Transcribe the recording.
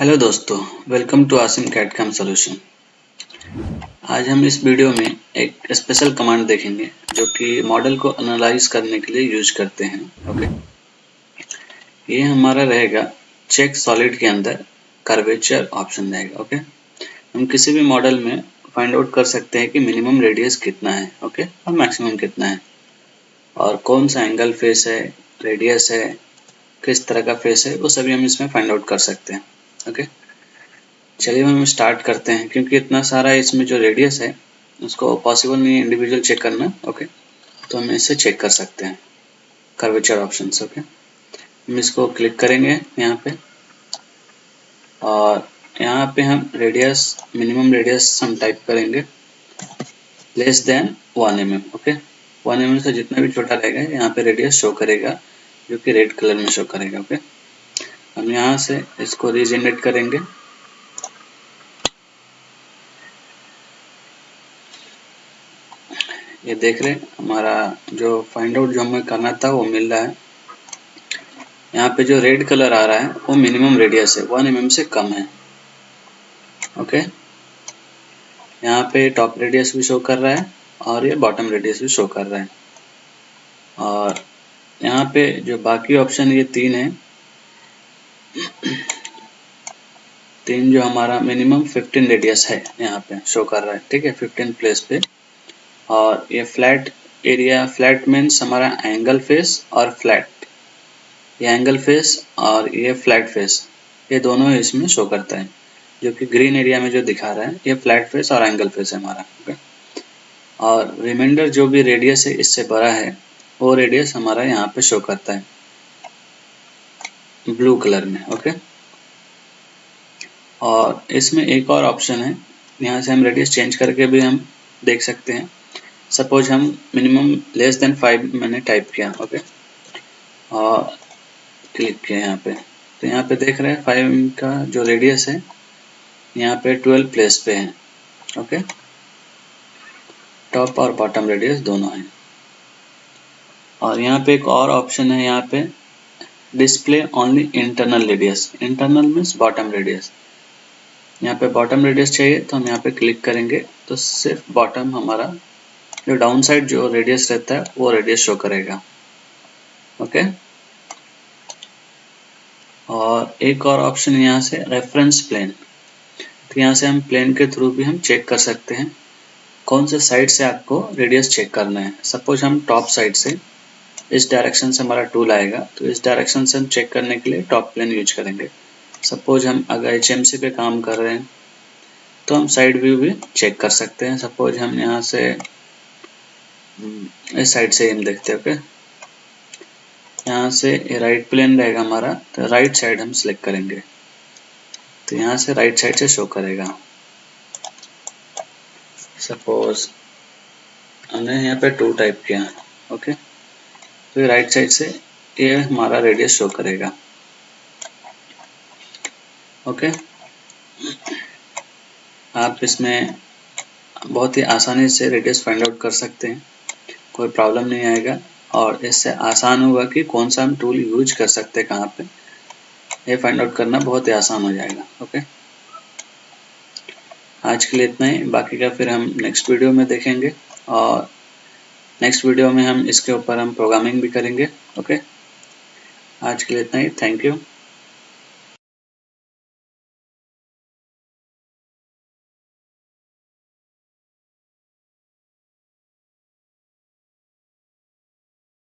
Hello दोस्तों, welcome to Asim CAD CAM solution. आज हम इस वीडियो में एक स्पेशल कमांड देखेंगे जो कि मॉडल को एनालाइज करने के लिए यूज करते हैं। ओके, ये हमारा रहेगा चेक सॉलिड के अंदर कर्वेचर ऑप्शन रहेगा। ओके, हम किसी भी मॉडल में फाइंड आउट कर सकते हैं कि मिनिमम रेडियस कितना है, ओके, और मैक्सिमम कितना है, और कौन सा एंगल फेस है, रेडियस है, किस तरह का फेस है, वो सभी हम इसमें फाइंड आउट कर सकते हैं। ओके, चलिए हम स्टार्ट करते हैं। क्योंकि इतना सारा इसमें जो रेडियस है उसको पॉसिबल नहीं है इंडिविजुअल चेक करना। ओके, तो हम इसे चेक कर सकते हैं कर्वेचर ऑप्शंस। ओके, हम इसको क्लिक करेंगे यहाँ पे, और यहाँ पे हम रेडियस, मिनिमम रेडियस हम टाइप करेंगे less than 1 mm। Okay, 1 mm से जितना भी छोटा रहेगा यहाँ पे रेडियस शो करेगा, जो कि रेड कलर में शो करेगा। ओके, हम यहाँ से इसको रीजनरेट करेंगे। ये देख रहे हैं हमारा जो फाइंड आउट जो हमें करना था वो मिल रहा है। यहाँ पे जो रेड कलर आ रहा है वो मिनिमम रेडियस है, 1 mm से कम है। ओके, यहाँ पे टॉप रेडियस भी शो कर रहा है और ये बॉटम रेडियस भी शो कर रहा है। और यहाँ पे जो बाकी ऑप्शन ये तीन है, तीन जो हमारा मिनिमम 15 रेडियस है यहाँ पे शो कर रहा है। ठीक है, 15 प्लेस पे। और ये फ्लैट एरिया, फ्लैट मीन्स हमारा एंगल फेस और फ्लैट, ये एंगल फेस और ये फ्लैट फेस, ये दोनों इसमें शो करता है। जो कि ग्रीन एरिया में जो दिखा रहा है ये फ्लैट फेस और एंगल फेस है हमारा। ओके, और रिमाइंडर जो भी रेडियस है इससे बड़ा है वो रेडियस हमारा यहाँ पे शो करता है ब्लू कलर में। ओके, और इसमें एक और ऑप्शन है, यहाँ से हम रेडियस चेंज करके भी हम देख सकते हैं। सपोज हम मिनिमम लेस देन 5 मैंने टाइप किया। ओके, और क्लिक किया यहाँ पे, तो यहाँ पे देख रहे हैं 5 का जो रेडियस है यहाँ पे 12 प्लेस पे है। ओके, टॉप और बॉटम रेडियस दोनों है। और यहाँ पे एक और ऑप्शन है, यहाँ पे display only internal radius. Internal means bottom radius. यहाँ पे बॉटम रेडियस चाहिए तो हम यहाँ पे क्लिक करेंगे तो सिर्फ बॉटम हमारा जो डाउन साइड जो रेडियस रहता है वो रेडियस शो करेगा। ओके, और एक और ऑप्शन यहाँ से रेफरेंस प्लेन, तो यहाँ से हम प्लेन के थ्रू भी हम चेक कर सकते हैं कौन से साइड से आपको रेडियस चेक करना है। सपोज हम टॉप साइड से, इस डायरेक्शन से हमारा टूल आएगा तो इस डायरेक्शन से हम चेक करने के लिए टॉप प्लेन यूज करेंगे। सपोज हम अगर HMC पे काम कर रहे हैं तो हम साइड व्यू भी चेक कर सकते हैं। सपोज हम यहाँ से इस साइड से हम देखते हैं। ओके, यहाँ से राइट प्लेन रहेगा हमारा, तो राइट साइड हम सिलेक्ट करेंगे तो यहाँ से राइट साइड से शो करेगा। सपोज हमने यहाँ पे 2 टाइप किया। ओके, तो राइट साइड से ये हमारा रेडियस शो करेगा। ओके, आप इसमें बहुत ही आसानी से रेडियस फाइंड आउट कर सकते हैं, कोई प्रॉब्लम नहीं आएगा। और इससे आसान होगा कि कौन सा हम टूल यूज कर सकते हैं कहाँ पे, ये फाइंड आउट करना बहुत ही आसान हो जाएगा। ओके, आज के लिए इतना ही, बाकी का फिर हम नेक्स्ट वीडियो में देखेंगे। और नेक्स्ट वीडियो में हम इसके ऊपर हम प्रोग्रामिंग भी करेंगे। ओके, आज के लिए इतना ही, थैंक यू।